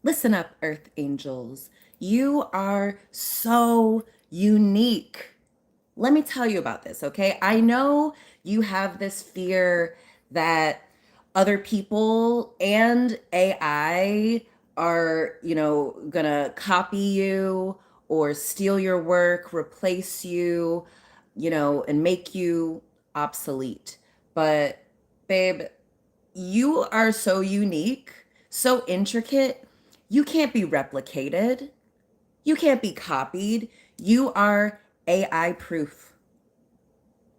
Listen up, Earth Angels. You are so unique. Let me tell you about this, okay? I know you have this fear that other people and AI are, gonna copy you or steal your work, replace you, and make you obsolete. But, babe, you are so unique, so intricate. You can't be replicated. You can't be copied. You are AI proof.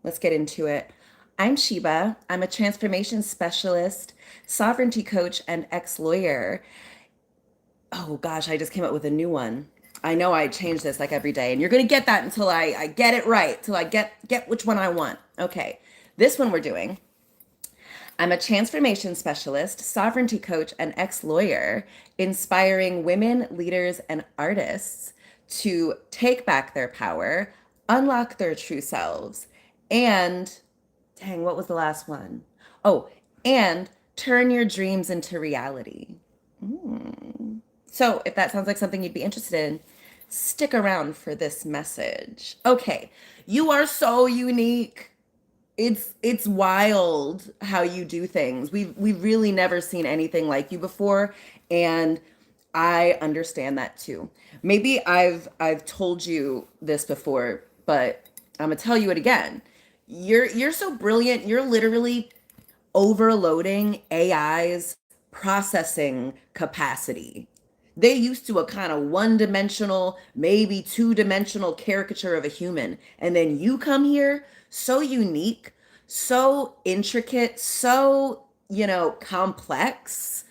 Let's get into it. I'm Sheba. I'm a transformation specialist, sovereignty coach, and ex lawyer. Oh gosh, I just came up with a new one. I know I change this like every day, and you're gonna get that until I get it right, till I get which one I want. Okay, this one we're doing. I'm a transformation specialist, sovereignty coach, and ex lawyer, inspiring women, leaders, and artists to take back their power, unlock their true selves, and dang, what was the last one? Oh, and turn your dreams into reality. So, if that sounds like something you'd be interested in, stick around for this message. Okay, you are so unique. It's wild how you do things. We've really never seen anything like you before, and I understand that too. Maybe I've told you this before, but I'm gonna tell you it again. You're so brilliant. You're literally overloading AI's processing capacity. They used to a kind of one-dimensional, maybe two-dimensional caricature of a human. And then you come here so unique, so intricate, so, complex.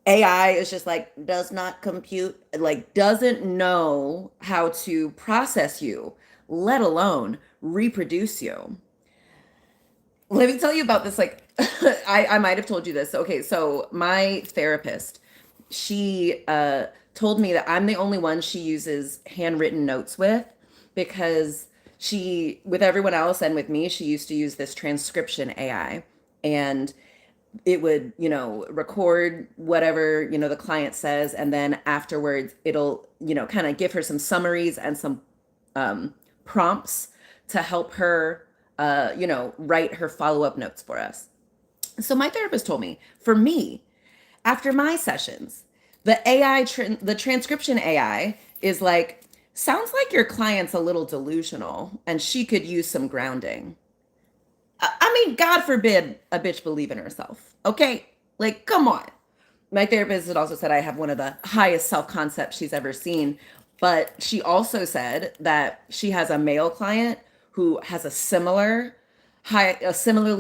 AI is just like, does not compute, like, doesn't know how to process you, let alone reproduce you. Let me tell you about this. Like, I might have told you this. Okay, so my therapist, she told me that I'm the only one she uses handwritten notes with because with everyone else and with me, she used to use this transcription AI. And it would, record whatever, the client says. And then afterwards, it'll, kind of give her some summaries and some prompts to help her, write her follow up notes for us. So my therapist told me, for me, after my sessions, the transcription AI is like, sounds like your client's a little delusional and she could use some grounding. I mean, God forbid a bitch believe in herself. Okay? Like, come on. My therapist had also said I have one of the highest self concepts she's ever seen. But she also said that she has a male client who has a similarly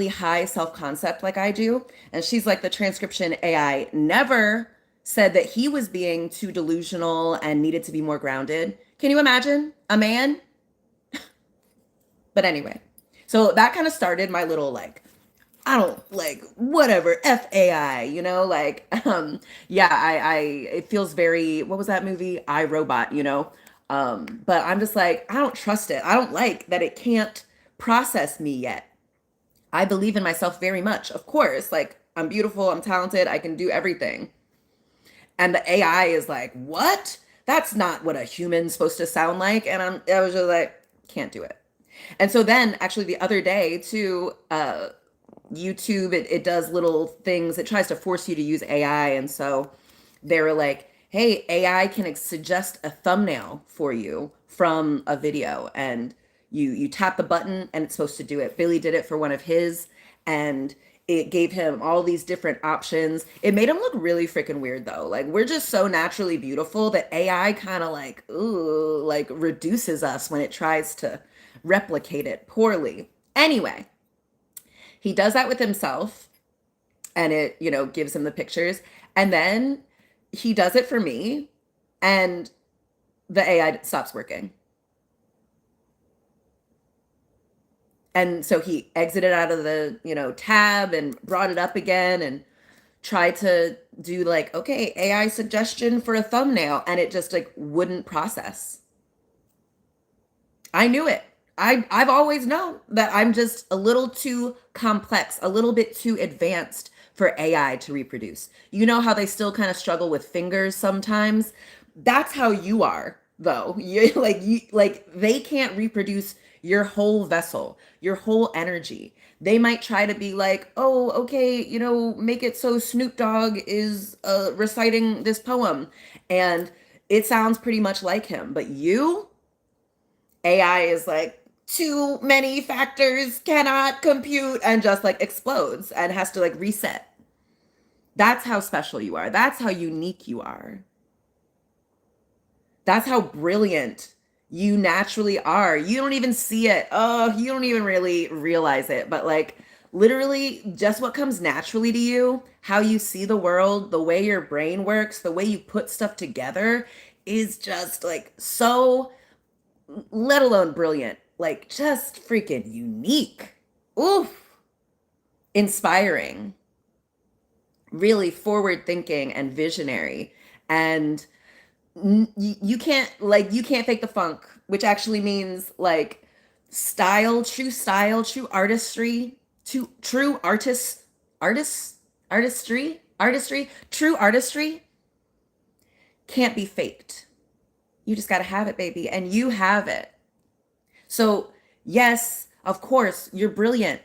high self concept like I do. And she's like, the transcription AI never said that he was being too delusional and needed to be more grounded. Can you imagine a man? But anyway, so that kind of started my little like, I don't like whatever FAI, like yeah, I it feels very, what was that movie? I Robot, but I'm just like, I don't trust it. I don't like that it can't process me yet. I believe in myself very much. Of course, like I'm beautiful, I'm talented, I can do everything. And the AI is like, "What? That's not what a human's supposed to sound like." And I was just like, can't do it. And so then actually the other day too, YouTube, it does little things. It tries to force you to use AI. And so they were like, hey, AI can suggest a thumbnail for you from a video. And you tap the button and it's supposed to do it. Billy did it for one of his, and it gave him all these different options. It made him look really freaking weird though. Like we're just so naturally beautiful that AI kind of like, ooh, like reduces us when it tries to replicate it poorly. Anyway, he does that with himself and it, gives him the pictures. And then he does it for me and the AI stops working. And so he exited out of the, tab and brought it up again and tried to do like, okay, AI suggestion for a thumbnail. And it just like wouldn't process. I knew it. I've always known that I'm just a little too complex, a little bit too advanced for AI to reproduce. You know how they still kind of struggle with fingers sometimes? That's how you are, though. You they can't reproduce your whole vessel, your whole energy. They might try to be like, oh, okay, make it so Snoop Dogg is reciting this poem, and it sounds pretty much like him. But AI is like, too many factors cannot compute, and just like explodes and has to like reset. That's how special you are. That's how unique you are. That's how brilliant you naturally are. You don't even see it. Oh, you don't even really realize it. But like literally, just what comes naturally to you, how you see the world, the way your brain works, the way you put stuff together is just like so, let alone brilliant, like just freaking unique. Oof, inspiring, really forward thinking and visionary. And you can't fake the funk, which actually means like style, true artistry, true artistry, true artistry can't be faked. You just got to have it, baby, and you have it. So yes, of course you're brilliant.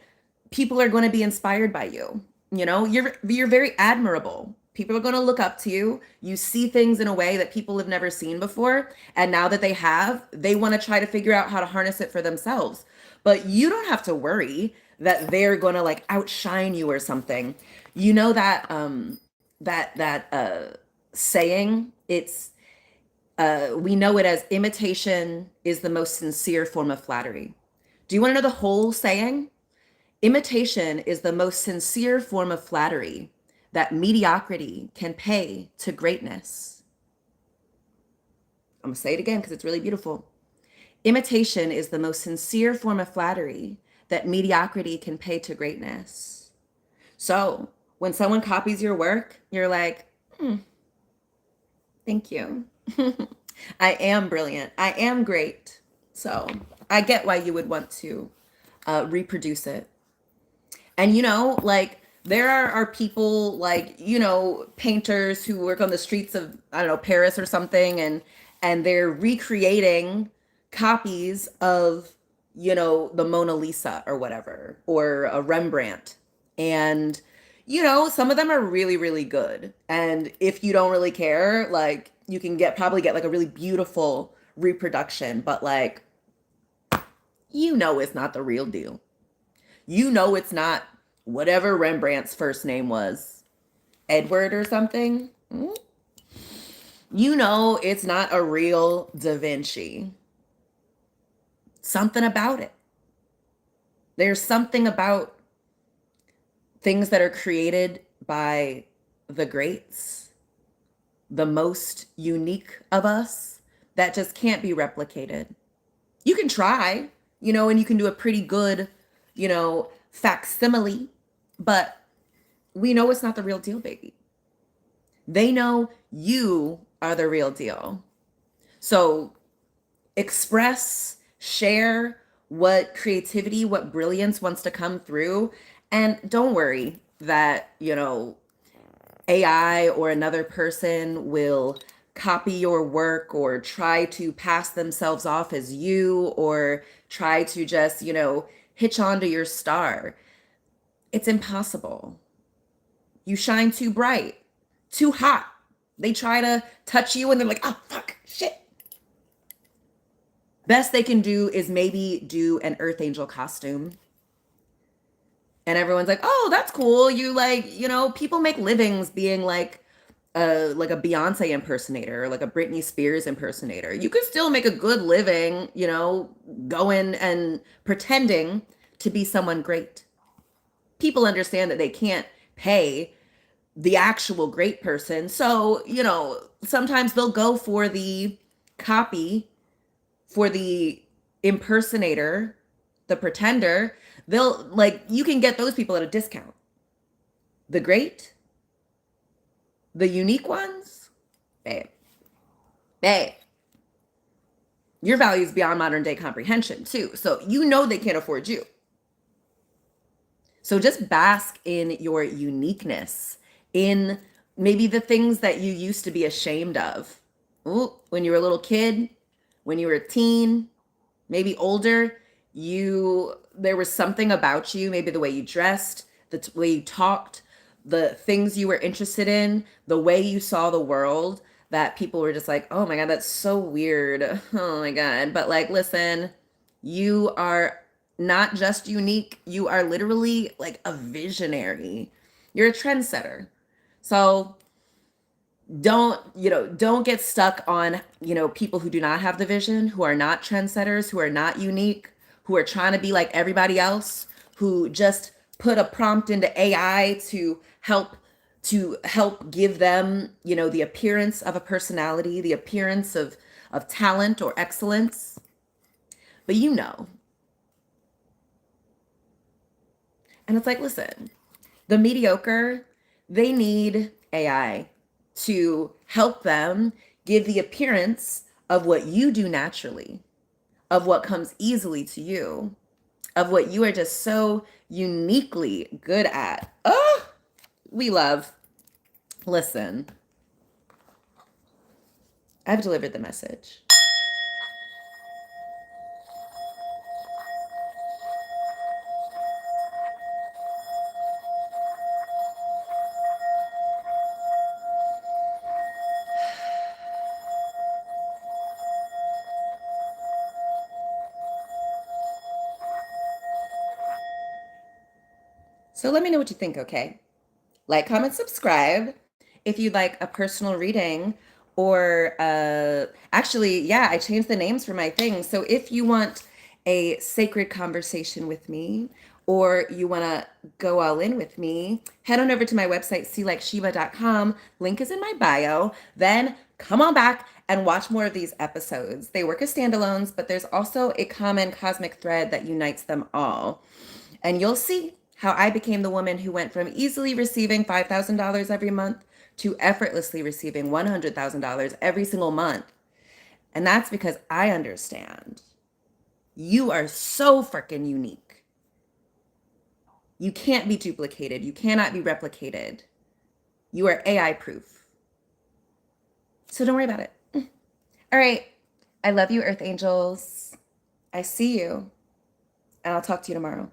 People are going to be inspired by you. You're very admirable. People are going to look up to you. You see things in a way that people have never seen before. And now that they have, they want to try to figure out how to harness it for themselves. But you don't have to worry that they're going to like outshine you or something. You know that saying, it's we know it as imitation is the most sincere form of flattery. Do you want to know the whole saying? Imitation is the most sincere form of flattery that mediocrity can pay to greatness. I'm going to say it again because it's really beautiful. Imitation is the most sincere form of flattery that mediocrity can pay to greatness. So when someone copies your work, you're like, thank you. I am brilliant. I am great. So I get why you would want to reproduce it. And like there are people like, painters who work on the streets of, I don't know, Paris or something, and they're recreating copies of, the Mona Lisa or whatever, or a Rembrandt. And, some of them are really, really good. And if you don't really care, like you can probably get like a really beautiful reproduction, but like, it's not the real deal. It's not whatever Rembrandt's first name was, Edward or something. It's not a real Da Vinci. Something about it. There's something about things that are created by the greats, the most unique of us, that just can't be replicated. You can try, and you can do a pretty good, facsimile, but we know it's not the real deal, baby. They know you are the real deal. So express, share what creativity, what brilliance wants to come through. And don't worry that, AI or another person will copy your work or try to pass themselves off as you, or try to just, hitch onto your star. It's impossible. You shine too bright, too hot. They try to touch you and they're like, oh, fuck, shit. Best they can do is maybe do an Earth Angel costume. And everyone's like, oh, that's cool. You like, people make livings being like a Beyonce impersonator, or like a Britney Spears impersonator. You could still make a good living, going and pretending to be someone great. People understand that they can't pay the actual great person. So, sometimes they'll go for the copy, for the impersonator, the pretender. They'll like, you can get those people at a discount. The great, the unique ones, babe, your value is beyond modern day comprehension too. So they can't afford you. So just bask in your uniqueness, in maybe the things that you used to be ashamed of. Ooh, when you were a little kid, when you were a teen, maybe older, you there was something about you, maybe the way you dressed, the way you talked, the things you were interested in, the way you saw the world, that people were just like, "Oh my God, that's so weird." Oh my God. But like, listen, you are not just unique, you are literally like a visionary. You're a trendsetter. So don't get stuck on people who do not have the vision, who are not trendsetters, who are not unique, who are trying to be like everybody else, who just put a prompt into AI to help give them the appearance of a personality, the appearance of talent or excellence. But and it's like, listen, the mediocre, they need AI to help them give the appearance of what you do naturally, of what comes easily to you, of what you are just so uniquely good at. Oh, we love. Listen, I've delivered the message. So let me know what you think, okay? Like, comment, subscribe if you'd like a personal reading, or actually, yeah, I changed the names for my things. So if you want a sacred conversation with me, or you want to go all in with me, head on over to my website, seelikesheba.com. Link is in my bio. Then come on back and watch more of these episodes. They work as standalones, but there's also a common cosmic thread that unites them all. And you'll see how I became the woman who went from easily receiving $5,000 every month to effortlessly receiving $100,000 every single month. And that's because I understand you are so freaking unique. You can't be duplicated. You cannot be replicated. You are AI proof. So don't worry about it. All right. I love you, Earth Angels. I see you. And I'll talk to you tomorrow.